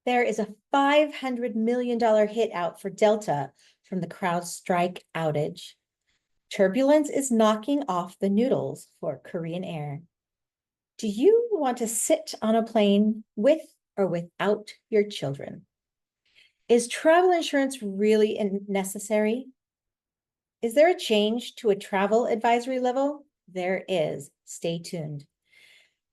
There is a $500 million hit out for Delta from the CrowdStrike outage. Turbulence is knocking off the Noodles for Korean Air. Do you want to sit on a plane with or without your children? Is travel insurance really necessary? Is there a change to a travel advisory level? There is. Stay tuned.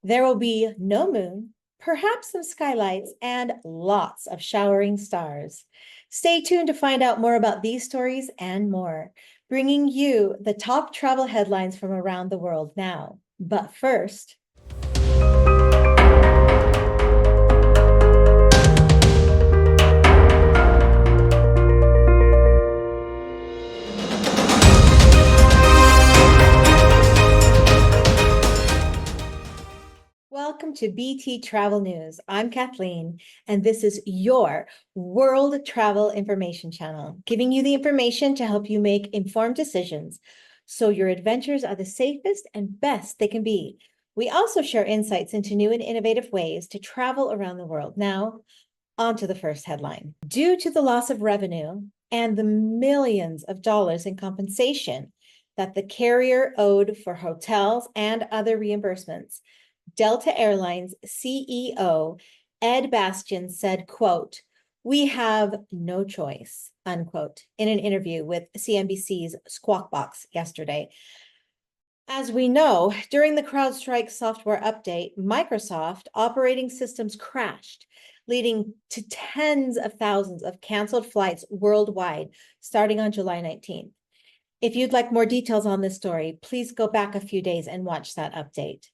There will be no moon, perhaps some skylights, and lots of showering stars. Stay tuned to find out more about these stories and more, bringing you the top travel headlines from around the world now. But first, welcome to BT Travel News. I'm Kathleen, and this is your world travel information channel, giving you the information to help you make informed decisions so your adventures are the safest and best they can be. We also share insights into new and innovative ways to travel around the world. Now, on to the first headline. Due to the loss of revenue and the millions of dollars in compensation that the carrier owed for hotels and other reimbursements, Delta Airlines CEO Ed Bastian said, quote, "We have no choice," unquote, in an interview with CNBC's Squawk Box yesterday. As we know, during the CrowdStrike software update, Microsoft operating systems crashed, leading to tens of thousands of canceled flights worldwide starting on July 19th. If you'd like more details on this story, please go back a few days and watch that update.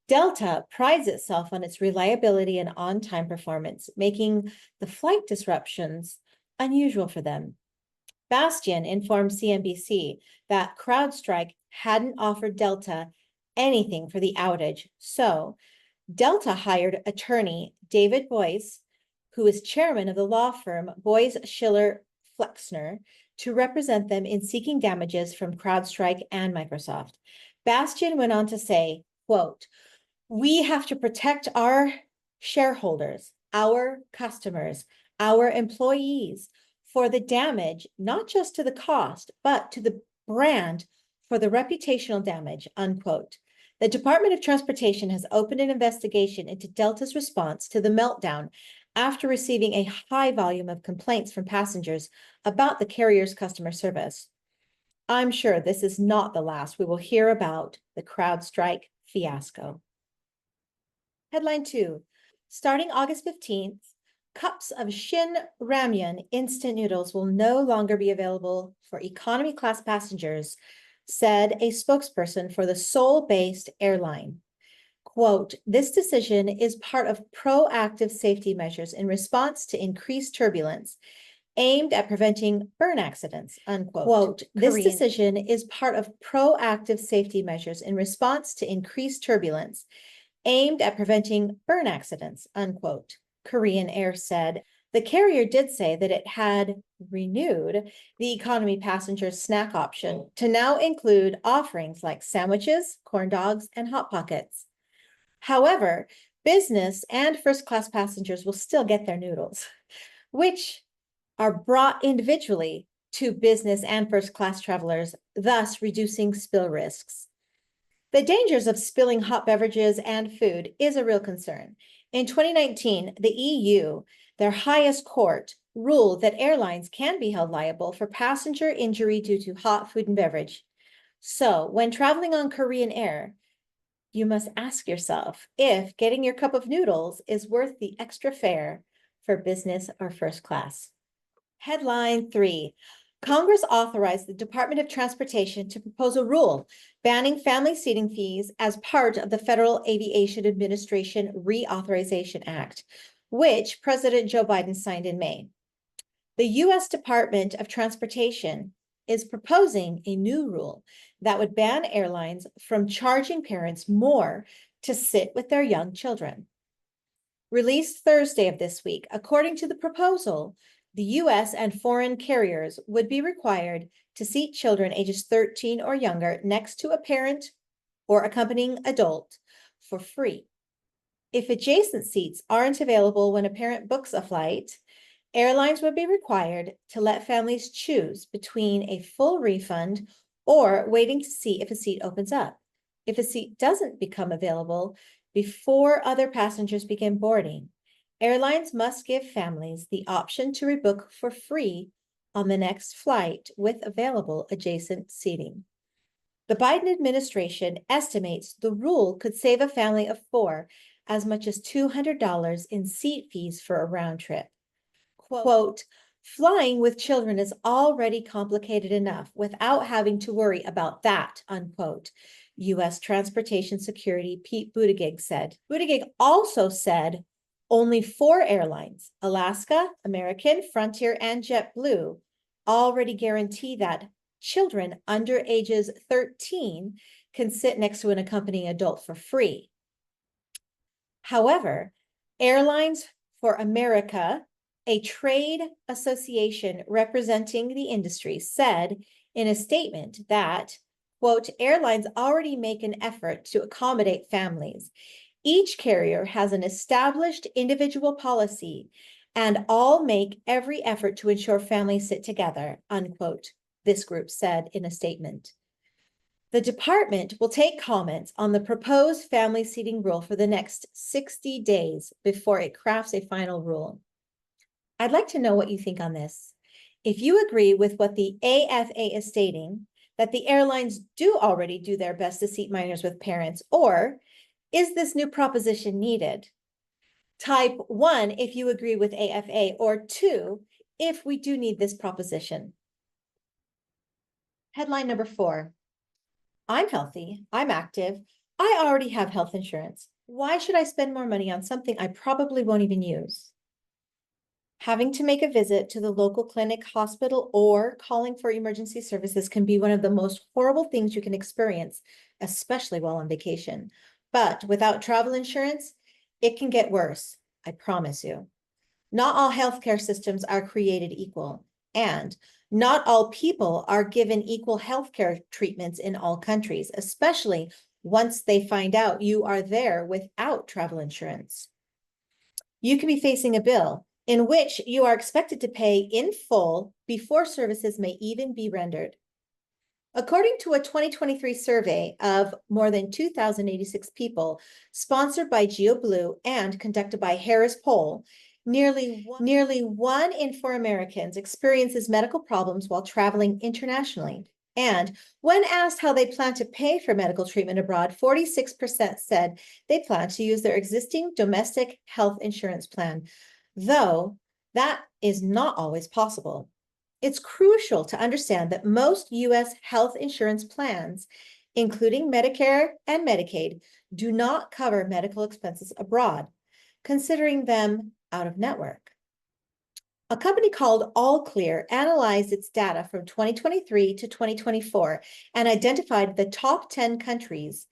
Delta prides itself on its reliability and on-time performance, making the flight disruptions unusual for them. Bastian informed CNBC that CrowdStrike hadn't offered Delta anything for the outage, so Delta hired attorney David Boyce, who is chairman of the law firm Boyce Schiller Flexner, to represent them in seeking damages from CrowdStrike and Microsoft. Bastian went on to say, quote, "We have to protect our shareholders, our customers, our employees for the damage, not just to the cost, but to the brand for the reputational damage," unquote. The Department of Transportation has opened an investigation into Delta's response to the meltdown after receiving a high volume of complaints from passengers about the carrier's customer service. I'm sure this is not the last we will hear about the CrowdStrike fiasco. Headline 2, starting August 15th, cups of Shin Ramyun instant noodles will no longer be available for economy class passengers, said a spokesperson for the Seoul-based airline. Quote, "This decision is part of proactive safety measures in response to increased turbulence aimed at preventing burn accidents," unquote. Quote, "This decision is part of proactive safety measures in response to increased turbulence aimed at preventing burn accidents," unquote, Korean Air said. The carrier did say that it had renewed the economy passenger snack option to now include offerings like sandwiches, corn dogs, and Hot Pockets. However, business and first-class passengers will still get their noodles, which are brought individually to business and first-class travelers, thus reducing spill risks. The dangers of spilling hot beverages and food is a real concern. In 2019, the EU, their highest court, ruled that airlines can be held liable for passenger injury due to hot food and beverage. So when traveling on Korean Air, you must ask yourself if getting your cup of noodles is worth the extra fare for business or first class. Headline 3. Congress authorized the Department of Transportation to propose a rule banning family seating fees as part of the Federal Aviation Administration Reauthorization Act, which President Joe Biden signed in May. The U.S. Department of Transportation is proposing a new rule that would ban airlines from charging parents more to sit with their young children. Released Thursday of this week, according to the proposal, the U.S. and foreign carriers would be required to seat children ages 13 or younger next to a parent or accompanying adult for free. If adjacent seats aren't available when a parent books a flight, airlines would be required to let families choose between a full refund or waiting to see if a seat opens up. If a seat doesn't become available before other passengers begin boarding, airlines must give families the option to rebook for free on the next flight with available adjacent seating. The Biden administration estimates the rule could save a family of four as much as $200 in seat fees for a round trip. Quote, flying with children is already complicated enough without having to worry about that, unquote, U.S. Transportation Security Pete Buttigieg said. Buttigieg also said only 4 airlines, Alaska, American, Frontier, and JetBlue, already guarantee that children under ages 13 can sit next to an accompanying adult for free. However, Airlines for America, a trade association representing the industry, said in a statement that, quote, airlines already make an effort to accommodate families. Each carrier has an established individual policy, and all make every effort to ensure families sit together, unquote, this group said in a statement. The department will take comments on the proposed family seating rule for the next 60 days before it crafts a final rule. I'd like to know what you think on this. If you agree with what the AFA is stating, that the airlines do already do their best to seat minors with parents, or is this new proposition needed? Type 1 if you agree with AFA, or 2 if we do need this proposition. Headline number 4. I'm healthy, I'm active, I already have health insurance. Why should I spend more money on something I probably won't even use? Having to make a visit to the local clinic, hospital, or calling for emergency services can be one of the most horrible things you can experience, especially while on vacation. But without travel insurance, it can get worse, I promise you. Not all healthcare systems are created equal, and not all people are given equal healthcare treatments in all countries, especially once they find out you are there without travel insurance. You can be facing a bill in which you are expected to pay in full before services may even be rendered. According to a 2023 survey of more than 2,086 people, sponsored by GeoBlue and conducted by Harris Poll, nearly 1 in 4 Americans experiences medical problems while traveling internationally. And when asked how they plan to pay for medical treatment abroad, 46% said they plan to use their existing domestic health insurance plan, though that is not always possible. It's crucial to understand that most U.S. health insurance plans, including Medicare and Medicaid, do not cover medical expenses abroad, considering them out of network. A company called All Clear analyzed its data from 2023 to 2024 and identified the top 10 countries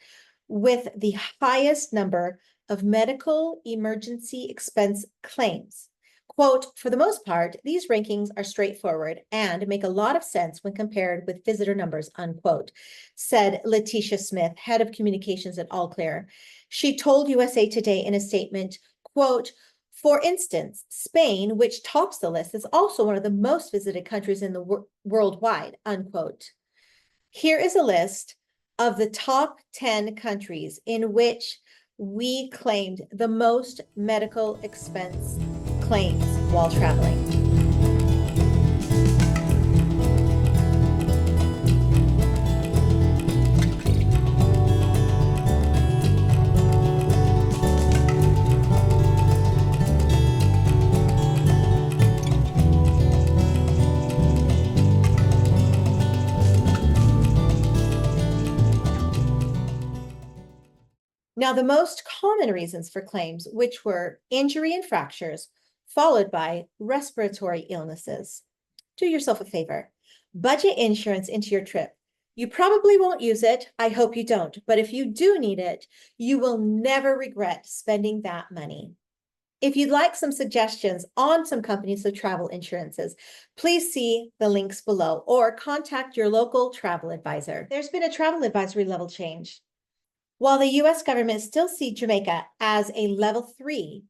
with the highest number of medical emergency expense claims. Quote, for the most part, these rankings are straightforward and make a lot of sense when compared with visitor numbers, unquote, said Letitia Smith, head of communications at All Clear. She told USA Today in a statement, quote, for instance, Spain, which tops the list, is also one of the most visited countries in the worldwide, unquote. Here is a list of the top 10 countries in which we claimed the most medical expense claims while traveling. Now, the most common reasons for claims, which were injury and fractures, followed by respiratory illnesses. Do yourself a favor. Budget insurance into your trip. You probably won't use it. I hope you don't. But if you do need it, you will never regret spending that money. If you'd like some suggestions on some companies with travel insurances, please see the links below or contact your local travel advisor. There's been a travel advisory level change. While the US government still sees Jamaica as a level 3,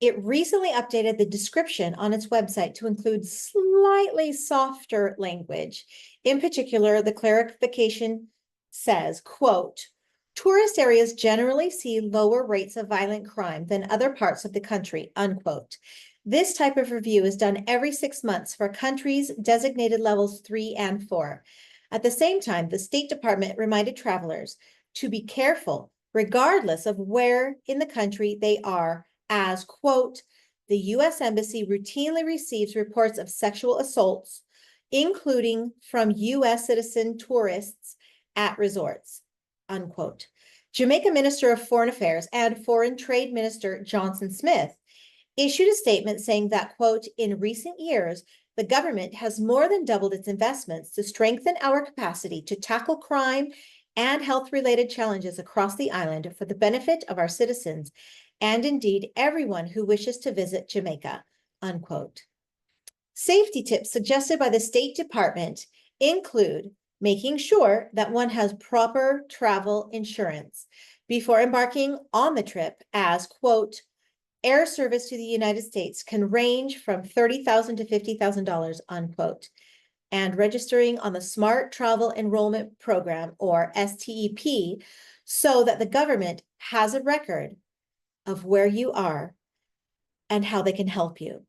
it recently updated the description on its website to include slightly softer language. In particular, the clarification says, quote, tourist areas generally see lower rates of violent crime than other parts of the country, unquote. This type of review is done every 6 months for countries designated levels 3 and 4. At the same time, the State Department reminded travelers to be careful, regardless of where in the country they are, as, quote, the U.S. Embassy routinely receives reports of sexual assaults, including from U.S. citizen tourists at resorts, unquote. Jamaica Minister of Foreign Affairs and Foreign Trade Minister Johnson Smith issued a statement saying that, quote, in recent years, the government has more than doubled its investments to strengthen our capacity to tackle crime and health-related challenges across the island for the benefit of our citizens and indeed everyone who wishes to visit Jamaica, unquote. Safety tips suggested by the State Department include making sure that one has proper travel insurance before embarking on the trip, as, quote, air service to the United States can range from $30,000 to $50,000, unquote, and registering on the Smart Travel Enrollment Program, or STEP, so that the government has a record of where you are and how they can help you.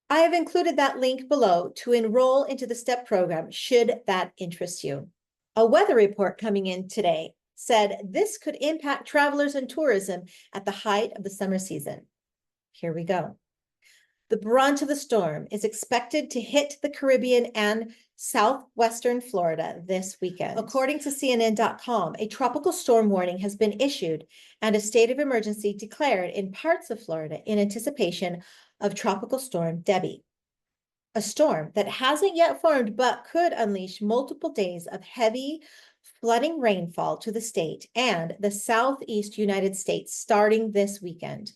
I have included that link below to enroll into the STEP program should that interest you. A weather report coming in today said this could impact travelers and tourism at the height of the summer season. Here we go. The brunt of the storm is expected to hit the Caribbean and southwestern Florida this weekend. According to CNN.com, a tropical storm warning has been issued and a state of emergency declared in parts of Florida in anticipation of Tropical Storm Debbie, a storm that hasn't yet formed but could unleash multiple days of heavy flooding rainfall to the state and the southeast United States starting this weekend.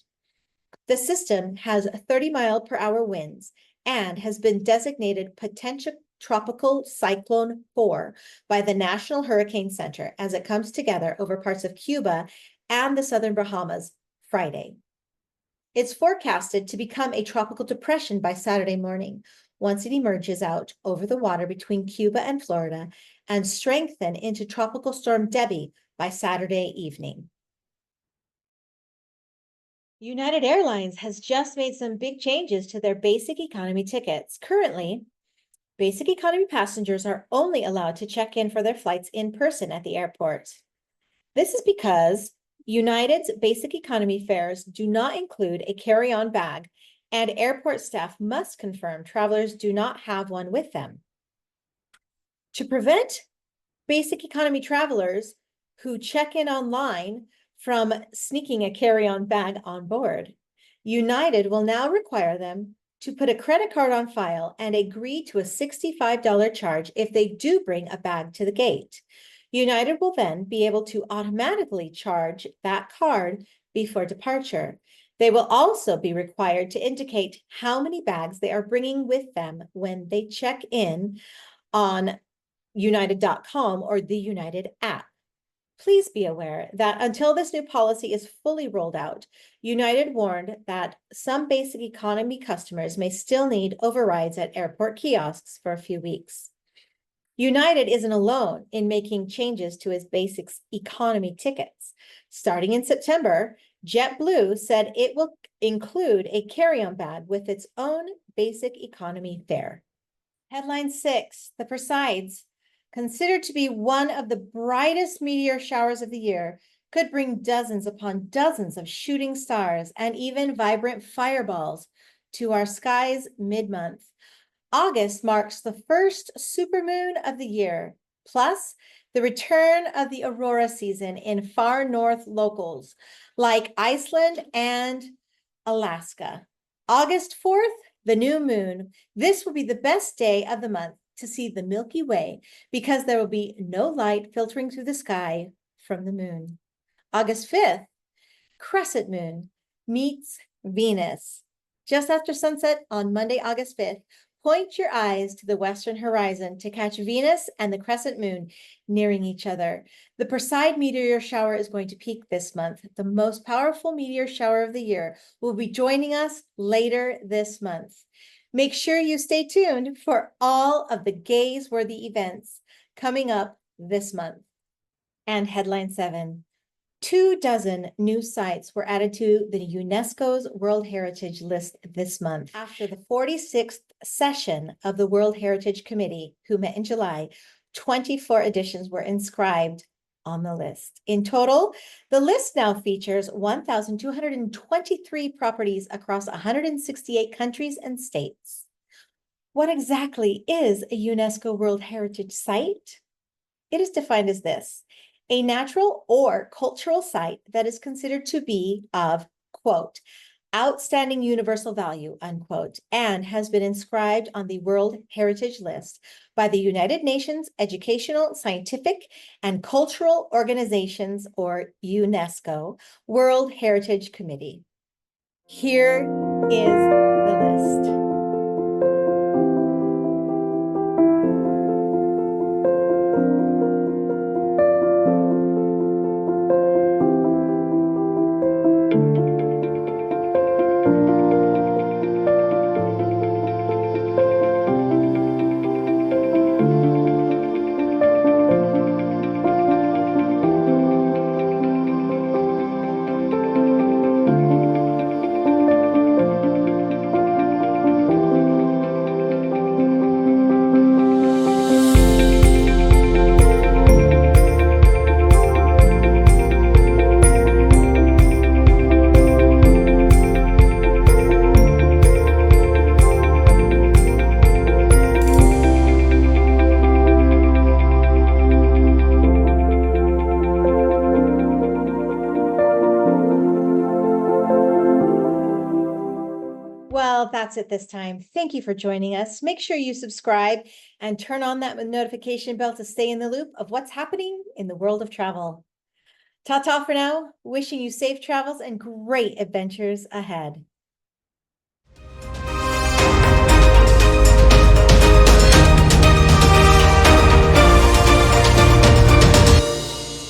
The system has 30-mile-per-hour winds and has been designated potential tropical cyclone 4 by the National Hurricane Center as it comes together over parts of Cuba and the southern Bahamas Friday. It's forecasted to become a tropical depression by Saturday morning, once it emerges out over the water between Cuba and Florida, and strengthen into Tropical Storm Debbie by Saturday evening. United Airlines has just made some big changes to their basic economy tickets. Currently, basic economy passengers are only allowed to check in for their flights in person at the airport. This is because United's basic economy fares do not include a carry-on bag, and airport staff must confirm travelers do not have one with them. To prevent basic economy travelers who check in online from sneaking a carry-on bag on board, United will now require them to put a credit card on file and agree to a $65 charge if they do bring a bag to the gate. United will then be able to automatically charge that card before departure. They will also be required to indicate how many bags they are bringing with them when they check in on United.com or the United app. Please be aware that until this new policy is fully rolled out, United warned that some basic economy customers may still need overrides at airport kiosks for a few weeks. United isn't alone in making changes to its basic economy tickets. Starting in September, JetBlue said it will include a carry-on bag with its own basic economy fare. Headline 6, the Persides, considered to be one of the brightest meteor showers of the year, could bring dozens upon dozens of shooting stars and even vibrant fireballs to our skies mid-month. August marks the first supermoon of the year, plus the return of the aurora season in far north locals like Iceland and Alaska. August 4th, the new moon. This will be the best day of the month to see the Milky Way because there will be no light filtering through the sky from the moon. August 5th, crescent moon meets Venus. Just after sunset on Monday, August 5th, point your eyes to the western horizon to catch Venus and the crescent moon nearing each other. The Perseid meteor shower is going to peak this month. The most powerful meteor shower of the year will be joining us later this month. Make sure you stay tuned for all of the gaze-worthy events coming up this month. And headline 7. 24 new sites were added to the UNESCO's World Heritage List this month. After the 46th session of the World Heritage Committee, who met in July, 24 additions were inscribed on the list. In total, the list now features 1,223 properties across 168 countries and states. What exactly is a UNESCO World Heritage Site? It is defined as this: a natural or cultural site that is considered to be of, quote, outstanding universal value, unquote, and has been inscribed on the World Heritage List by the United Nations Educational, Scientific, and Cultural Organizations, or UNESCO, World Heritage Committee. Here is the list. Well, that's it this time. Thank you for joining us. Make sure you subscribe and turn on that notification bell to stay in the loop of what's happening in the world of travel. Ta-ta for now. Wishing you safe travels and great adventures ahead.